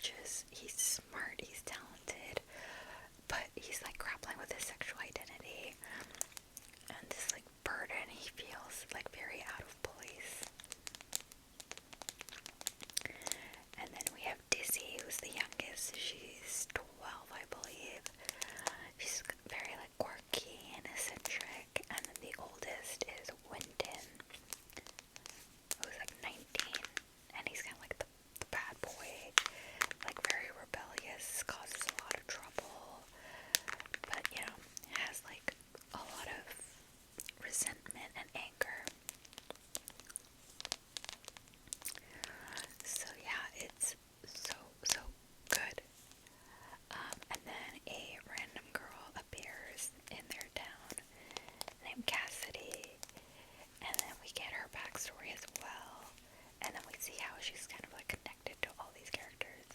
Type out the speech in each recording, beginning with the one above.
gorgeous, he's smart, he's talented, but he's like grappling with his sexual identity and this like burden he feels like very out of place. And then we have Dizzy, who's the youngest. She's 12, I believe. She's very like quirky and eccentric. And then the oldest is Winton, who's like 19, and he's kind of like the bad boy, like very rebellious, causes a lot of trouble, but you know, has like a lot of resentment and anger. So yeah, it's so good. And then a random girl appears in their town named Cassidy, and then we get her backstory as well, and then we see how she's kind of like connected to all these characters.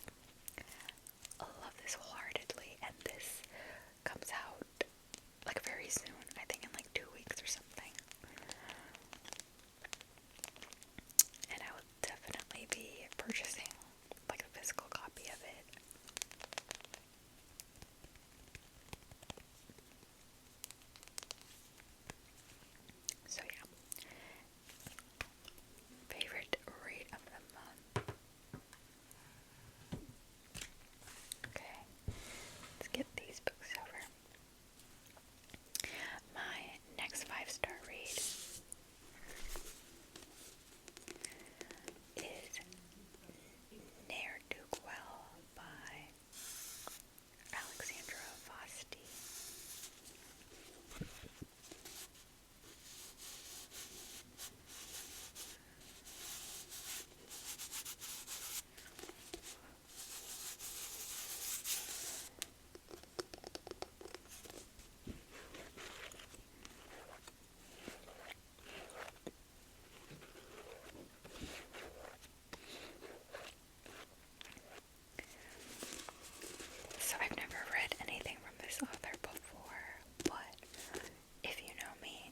I love this wholeheartedly, and this comes out like very soon, I think in like 2 weeks or something. And I will definitely be purchasing like a physical copy of it. So yeah. Favorite read of the month. Okay, let's get these books over. My next 5-star read is Ne'er-do-Well by Alexandra Vosti. So I've never read anything from this author before, but if you know me,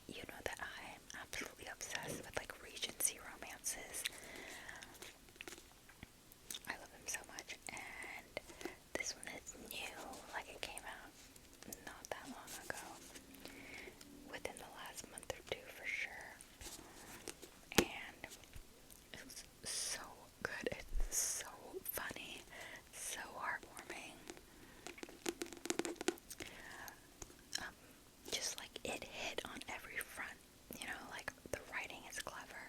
you know that I'm absolutely obsessed with like Regency romances. I love them so much, and this one is new, like it came out not that long ago, within the last month or two for sure, and it's so good. It's so funny, so heartwarming. Just like it hit on every front, you know, like the writing is clever,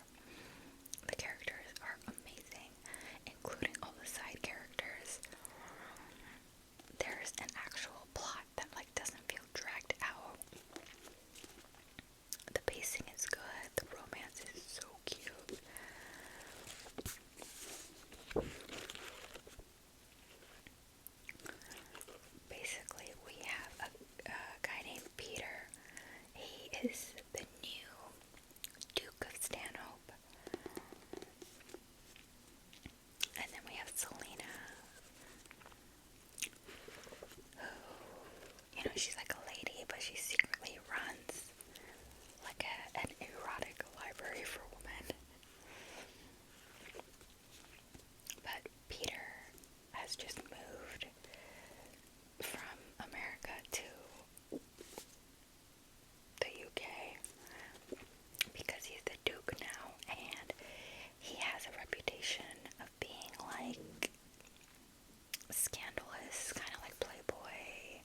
the characters are amazing, including all the side characters. There's an actual plot that like doesn't feel dragged out. The pacing is good, the romance is so cute. Basically, we have a guy named Peter. He is the new Duke of Stanhope. And then we have Selena, who, you know, she's like a lady, but she secretly runs like an erotic library for women. But Peter has just moved from America to the UK because he's the Duke now, and he has a reputation of being like scandalous, kind of like Playboy,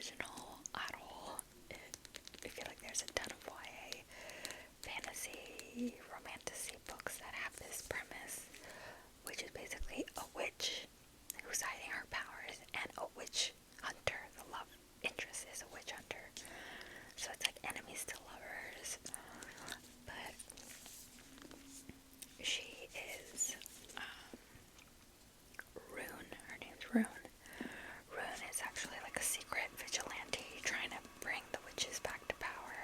original at all. I feel like there's a ton of YA fantasy, romantasy books that have this premise, which is basically a witch who's hiding her powers and a witch hunter. The love interest is a witch hunter. So it's like enemies to lovers. But she is Rune. Her name's Rune. Rune is actually like a secret vigilante trying to bring the witches back to power.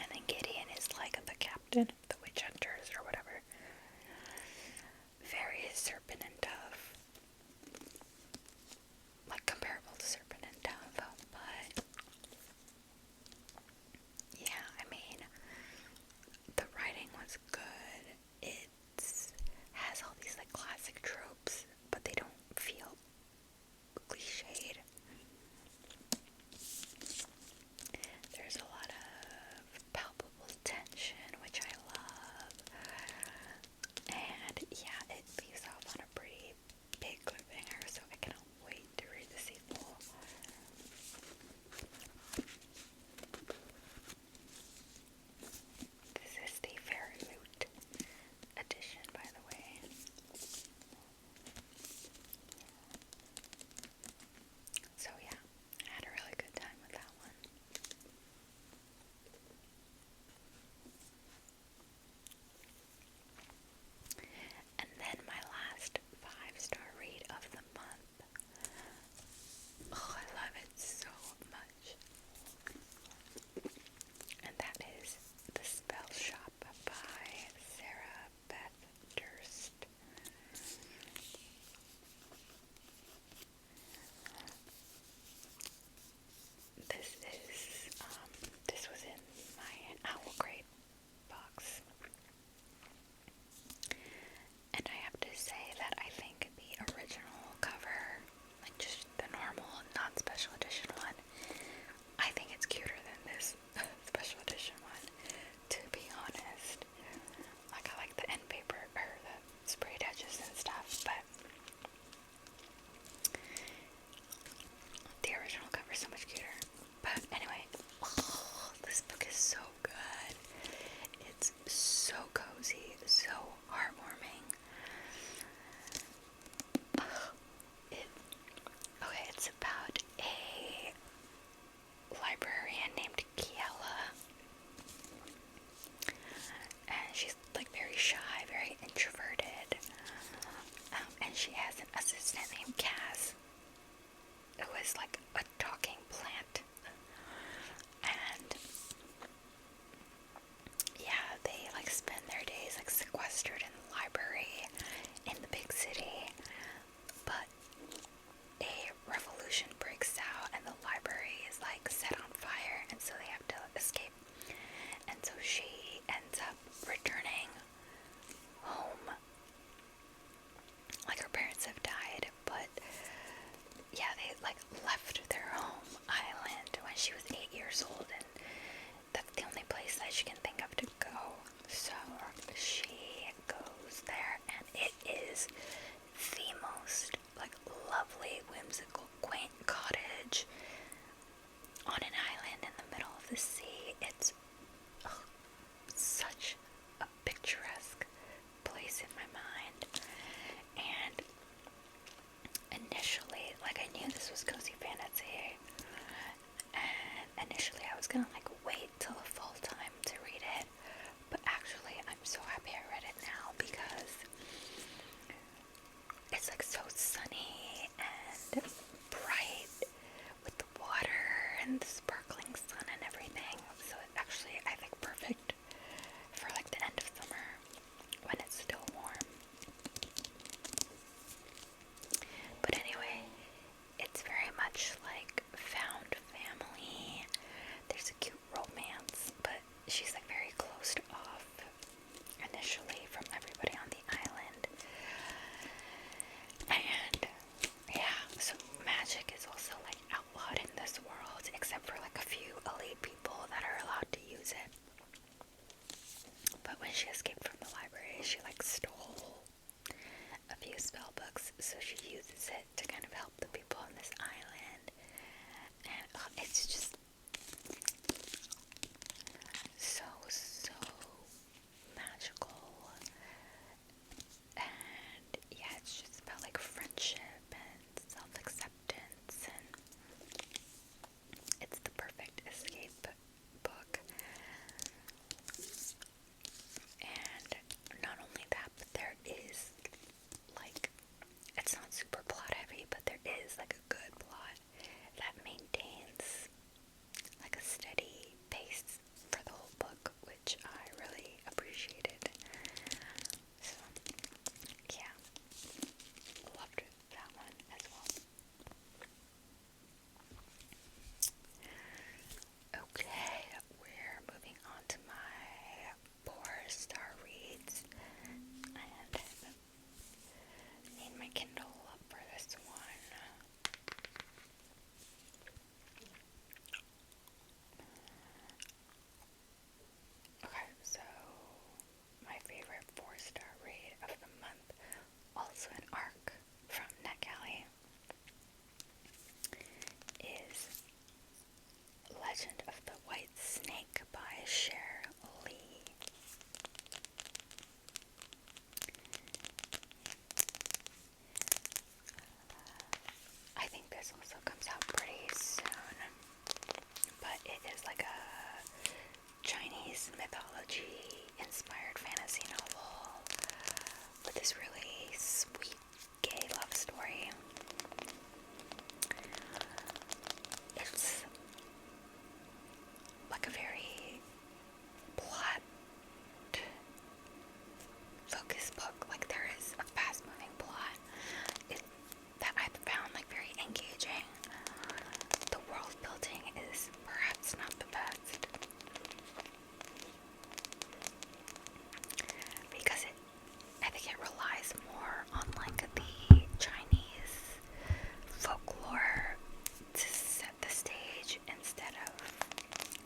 And then Gideon is like the captain of the witch hunters or whatever. Very serpent and dove. Like comparable to serpent and dove. But yeah, I mean, the writing was good. It has all these like classic tropes, but they don't feel cliched. There's a lot of palpable tension, which I love. And yeah, it leaves off on a pretty big cliffhanger, so I cannot wait to read the sequel. This is the Fairy Loot edition, by the way. So yeah, I had a really good time with that one. And then my last 5-star read of the month. Oh, I love it so much. And that is The Spell Shop by Sarah Beth Durst. This was in my Owl Crate box. And I have to say that I think the original cover, like just the normal, non-special edition one, I think it's cuter than this special edition one, to be honest. Like, I like the end paper, or the sprayed edges and stuff, but the original cover is so much cuter. But anyway, this book is so good. It's so cozy, so heartwarming. It's about a librarian named Kiela. And she's like very shy, very introverted. And she has an assistant named Kaz, who is like a talking plant. And yeah, they like spend their days like sequestered in the library in the big city. But a revolution breaks out and the library is like set on fire, and so they have to escape. And so she ends up returning home. Like, her parents have died, but yeah, they like left their home island when she was 8 years old, and that's the only place that she can think of to go. So she goes there, and it is the most like lovely, whimsical, quaint cottage on an island in the middle of the sea. It's such a picturesque place in my mind. And initially, like, I knew this was cozy fantasy, and initially I was gonna like wait till the fall time to read it, but actually I'm so happy I read it now because it's like so sunny and bright with the water and the sparkling sun and everything. So it's actually, I think, perfect for like the end of summer when it's still warm. But anyway, it's very much like found family. There's a cute romance, but she's like very closed off initially from everybody on the island. And yeah, so this also comes out pretty soon, but it is like a Chinese mythology inspired fantasy novel with this really sweet gay love story. It's like a very plot focused book. Like, there is a fast moving plot that I found like very engaging. The world building is perhaps not the best because I think it relies more on like the Chinese folklore to set the stage instead of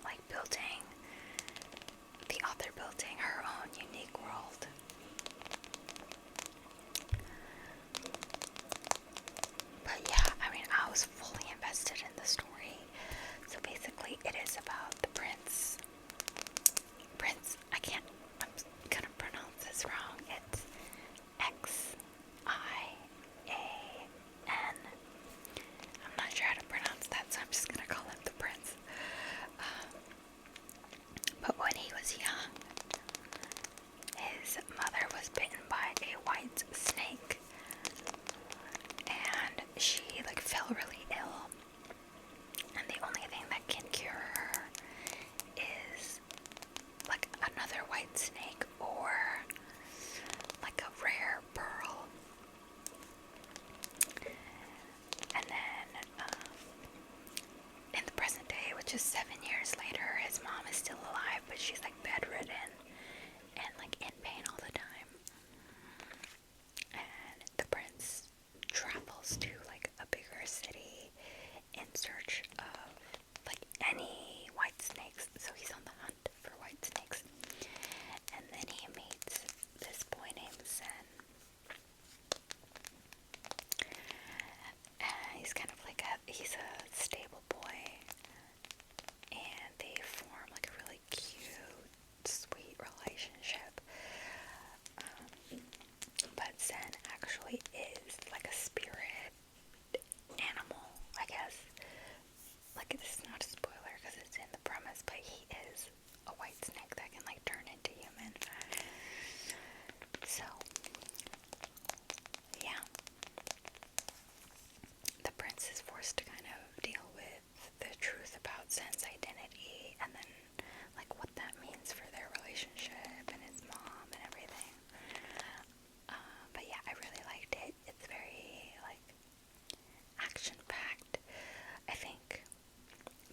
like the author building her own unique world. But yeah, I mean, I was fully invested in the story. So basically, it is about the prince. I'm gonna pronounce this wrong. It's Xian. I'm not sure how to pronounce that, so I'm just gonna call him the prince. But when he was young, his mother was bitten by a white snake, and she like fell really ill. And the only thing that can cure her is like another white snake or like a rare pearl. And then in the present day, which is 7 years later, his mom is still alive, but she's like bedridden and like in pain all the time. And the prince travels to like a bigger city in search of like any white snakes. So he's on the hunt for white snakes. And then he meets this boy named Zen. He's kind of like he's a stable boy, and they form like a really cute, sweet relationship. But Zen actually is like a spirit animal, I guess. Like, this is not a spoiler because it's in the premise, but he is a white snake that can like turn into human. So yeah, the prince is forced to kind of deal with the truth about Zen's identity and then like what that means for their relationship and his mom and everything. But yeah, I really liked it. It's very like action packed. I think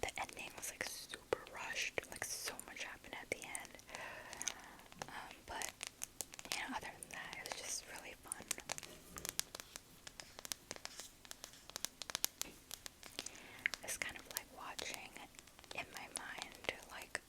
the ending was like super rushed, like so much happened at the end. But you know, other than that, it was just really fun. It's kind of like watching in my mind like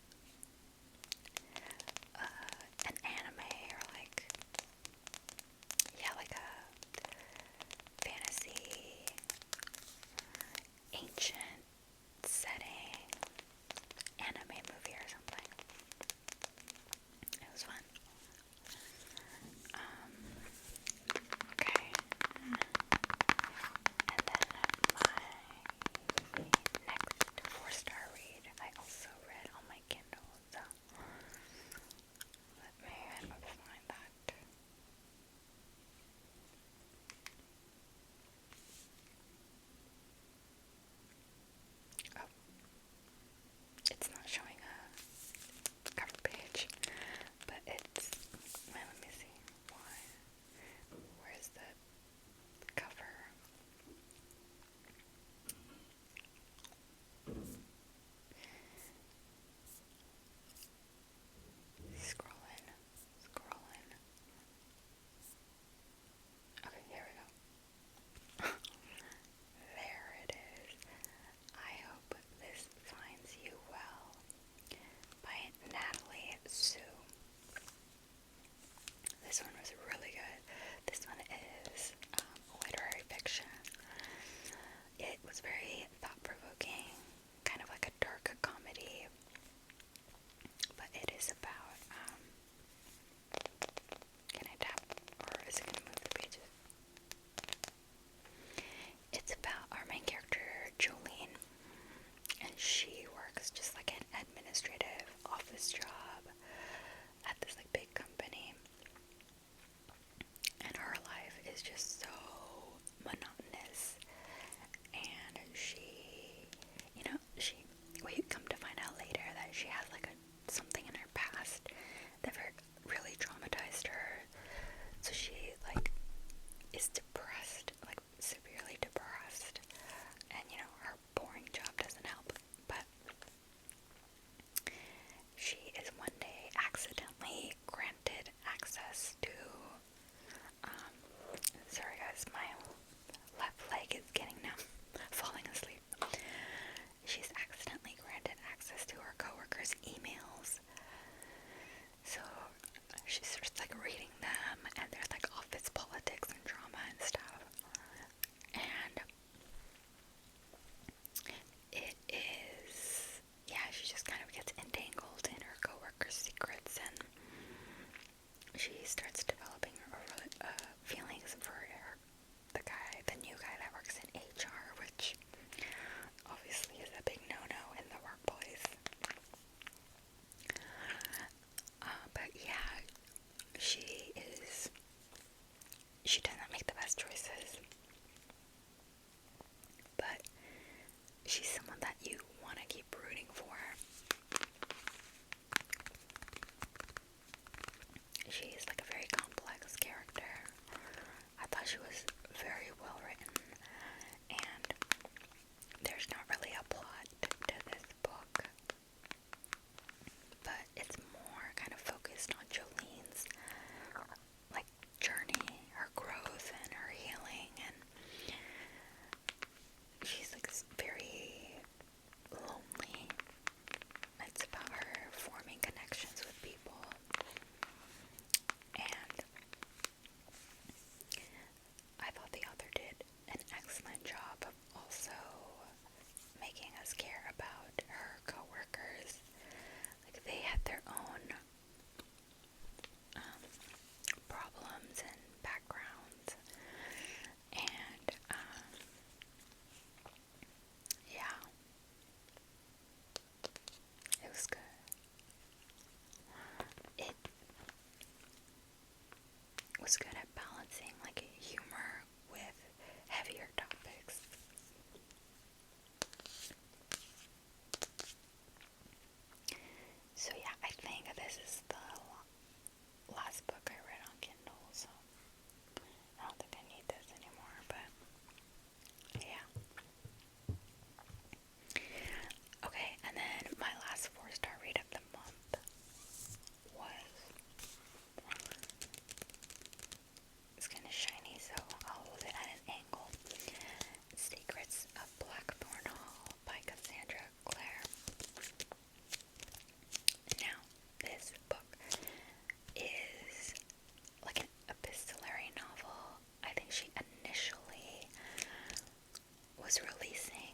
was releasing.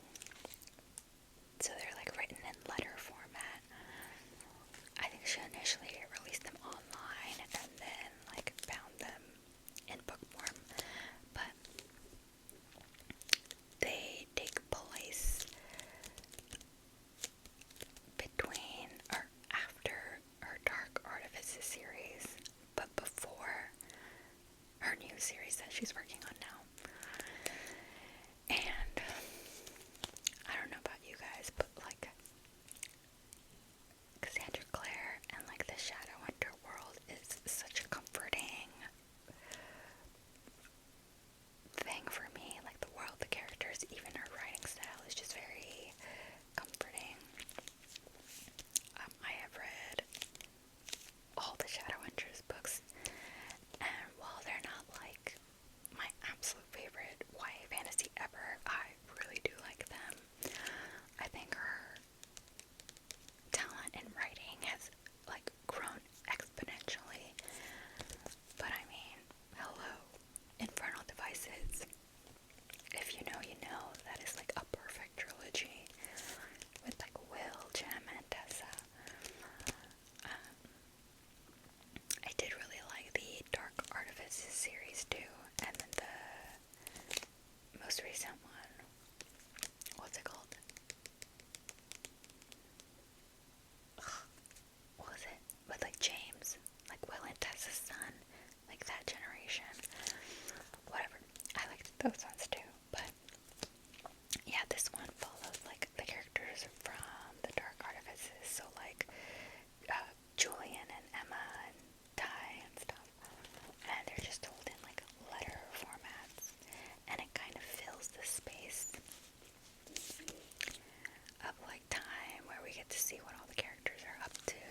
So they're like written in letter format. I think she initially released them online and then like bound them in book form, but they take place between or after her Dark Artifices series, but before her new series that she's working on now. And I don't know about you guys, but like Cassandra Clare and like the Shadowhunter world is such a comforting thing for me. Like the world, the characters, even her writing style is just very comforting. I have read all the Shadowhunters books, and while they're not like my absolute favorite YA fantasy ever, I really do like them. I think her talent in writing has like grown exponentially. But I mean, hello, Infernal Devices. If you know, you know. That is like a perfect trilogy with like Will, Jem, and Tessa. I did really like the Dark Artifices series too, and then the most recent one. What's it called? What was it? With like James, like Will and Tessa's son, like that generation. Whatever. I liked those ones too, but yeah, this one follows like the characters from the Dark Artifices, so like Julian and Emma and Ty and stuff, and they're just told in like letter formats, and it kind of fills the space of like time where we get to see what all the characters are up to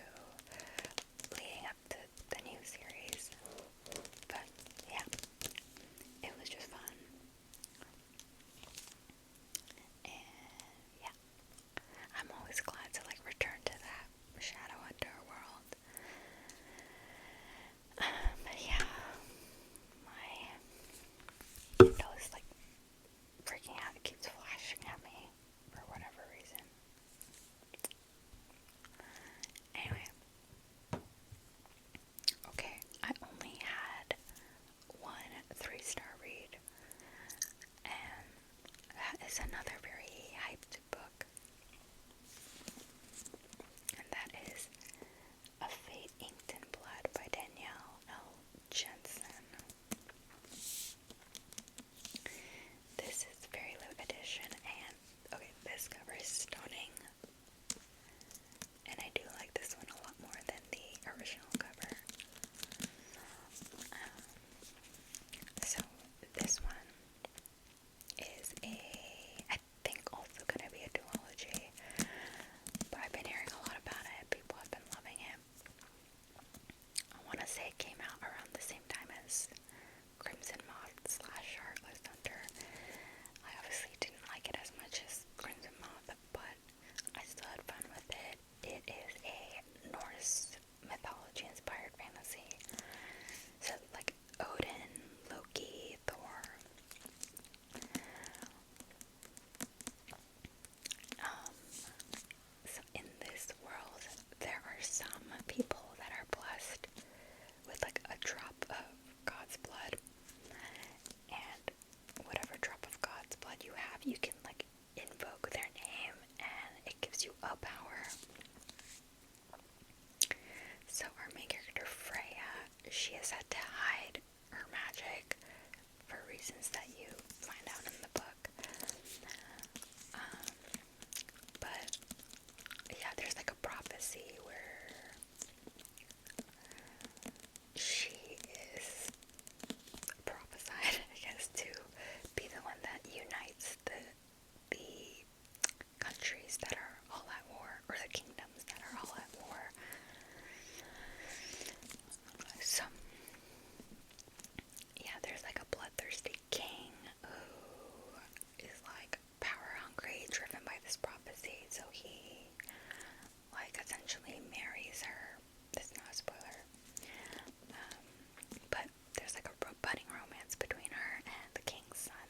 leading up to the new series. But yeah, it was just fun. And yeah, I'm always glad to like return to that Shadowhunter world. But yeah, my Kindle is like freaking out. It keeps flashing at me for whatever reason. Anyway, okay, I only had one 3-star read, and that is another very hyped book, and that is A Fate Inked in Blood by Danielle L. Jensen. This is very limited edition, and okay, this cover is stunning, and I do like this one a lot more than the original cover. So this one is I think also gonna be a duology, but I've been hearing a lot about it. People have been loving it. I want to say it came out around the same time as Crimson Moth / Heartless Hunter. I obviously didn't like it as much as Crimson Moth, but I still had fun with it. It is a Norse mythology inspired fantasy. So like Odin, Loki, Thor. So in this world, there are some people that are blessed with like a drop of God's blood, and whatever drop of God's blood you have, you can like invoke their name, and it gives you a power. So our main character Freya, she has had to hide her magic for reasons that you find out in the book. But yeah, there's like a prophecy where she is prophesied, I guess, to be the one that unites the countries that are all at war, or the kingdoms that are all at war. So yeah, there's like a bloodthirsty king who is like power hungry, driven by this prophecy, so he like essentially marries her. This is not a spoiler. But there's like a budding romance between her and the king's son.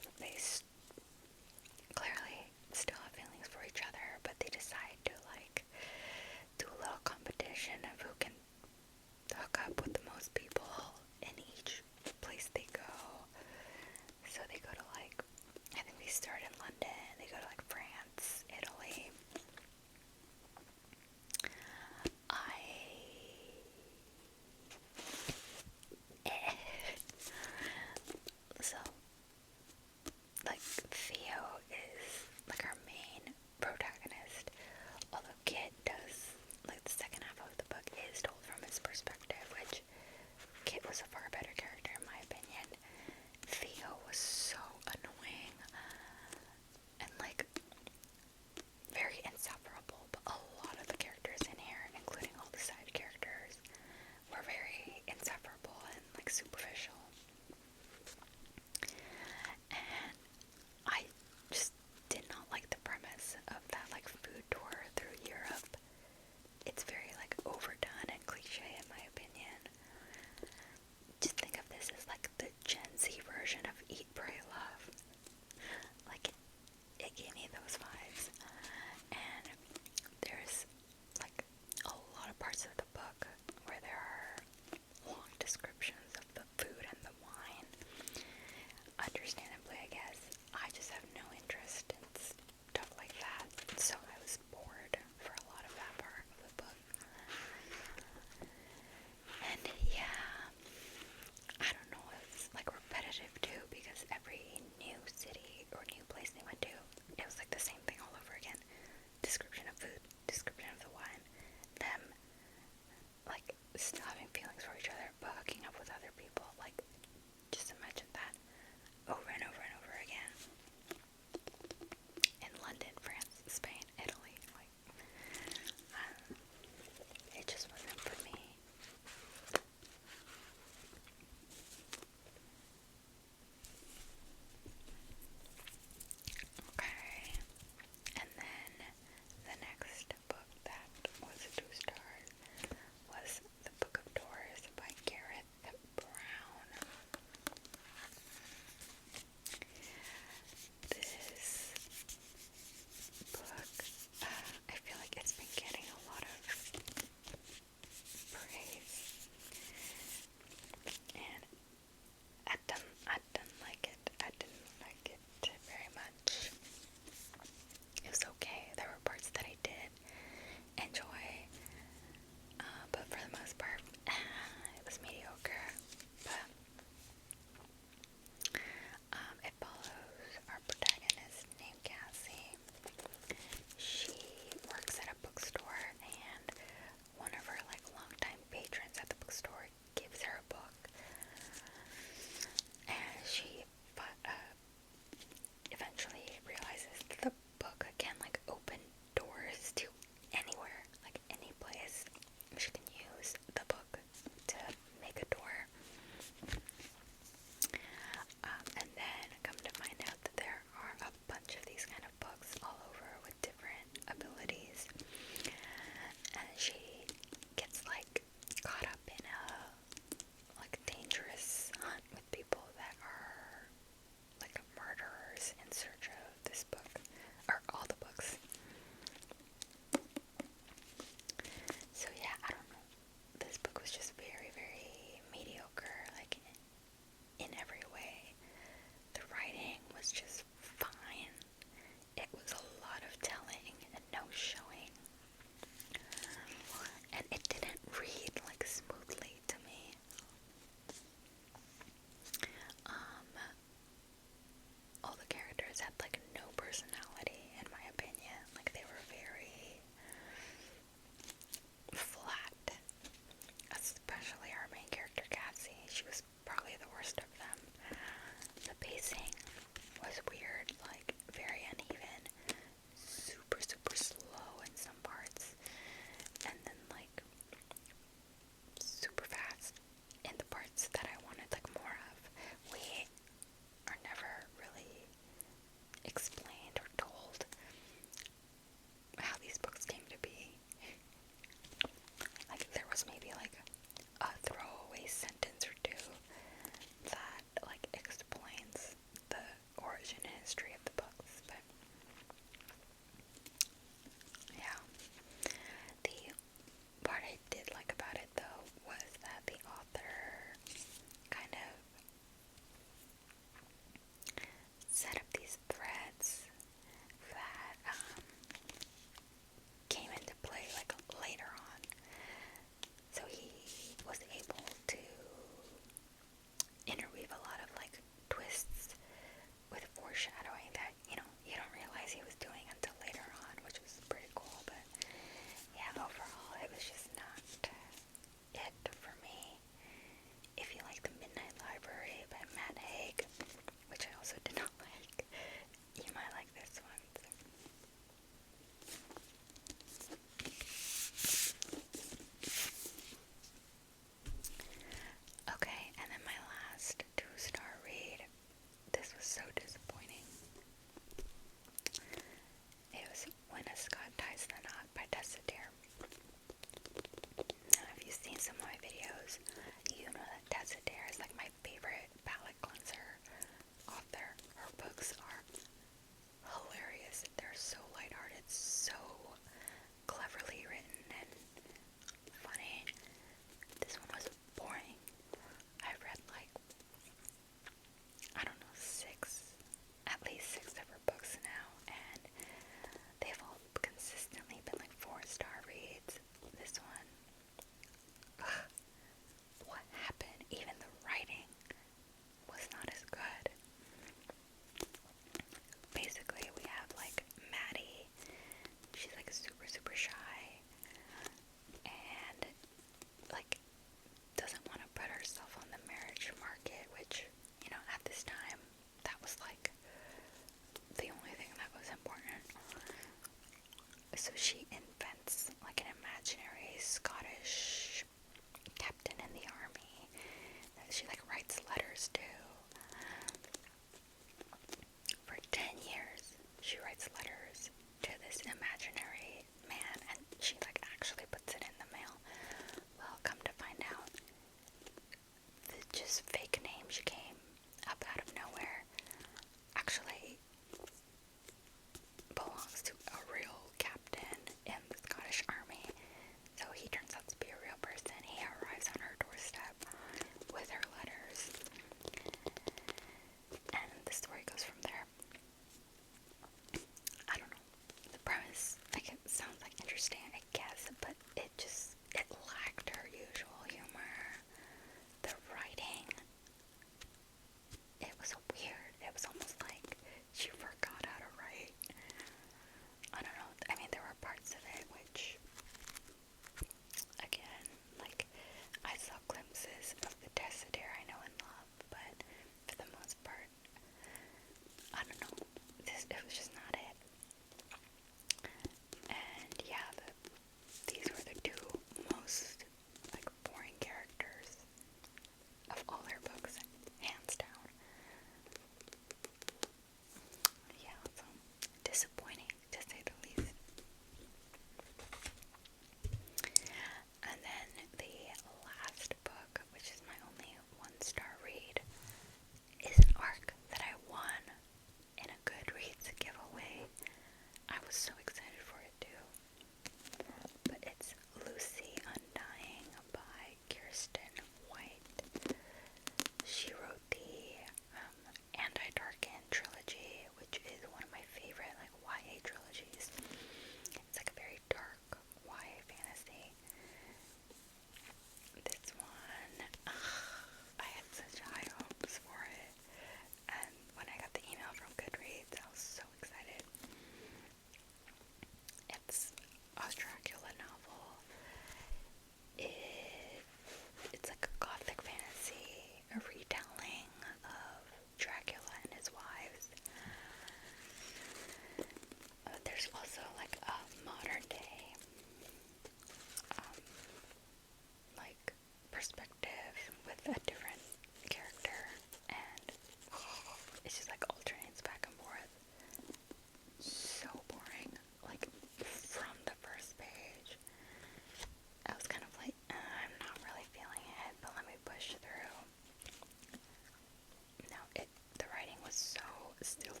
It'll